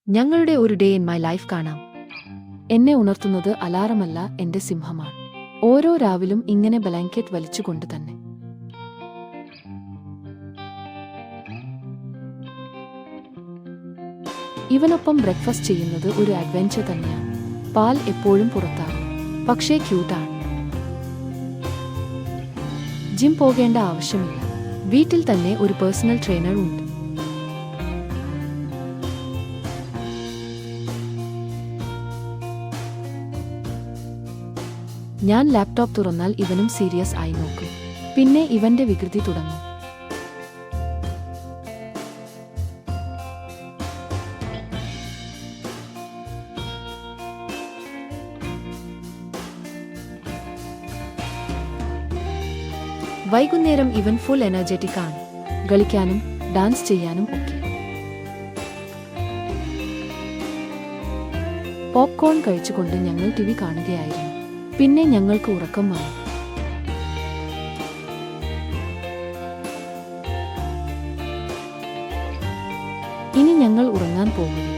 ഞങ്ങളുടെ ഒരു day in my life കാണാം. എന്നെ ഉണർത്തുന്നത് അലാറമല്ല, എന്റെ സിംഹമാണ്. ഓരോ രാവിലും ഇങ്ങനെ ബ്ലാങ്കറ്റ് വലിച്ചുകൊണ്ട് തന്നെ. ഇവനൊപ്പം ബ്രേക്ക്ഫാസ്റ്റ് ചെയ്യുന്നത് ഒരു അഡ്വെഞ്ചർ തന്നെയാണ്. പാൽ എപ്പോഴും പുറത്താകും, പക്ഷേ ക്യൂട്ടാണ്. ജിം പോകേണ്ട ആവശ്യമില്ല, വീട്ടിൽ തന്നെ ഒരു പേഴ്സണൽ ട്രെയിനർ ഉണ്ട്. ഞാൻ ലാപ്ടോപ്പ് തുറന്നാൽ ഇവനും സീരിയസ് ആയി നോക്കും. പിന്നെ ഇവന്റെ വികൃതി തുടങ്ങും. വൈകുന്നേരം ഇവൻ ഫുൾ എനർജറ്റിക് ആണ്, കളിക്കാനും ഡാൻസ് ചെയ്യാനും ഒക്കെ. പോപ്കോൺ കഴിച്ചുകൊണ്ട് ഞങ്ങൾ ടിവി കാണുകയായിരുന്നു. പിന്നെ ഞങ്ങൾക്ക് ഉറക്കം വന്നു. ഇനി ഞങ്ങൾ ഉറങ്ങാൻ പോകുന്നു.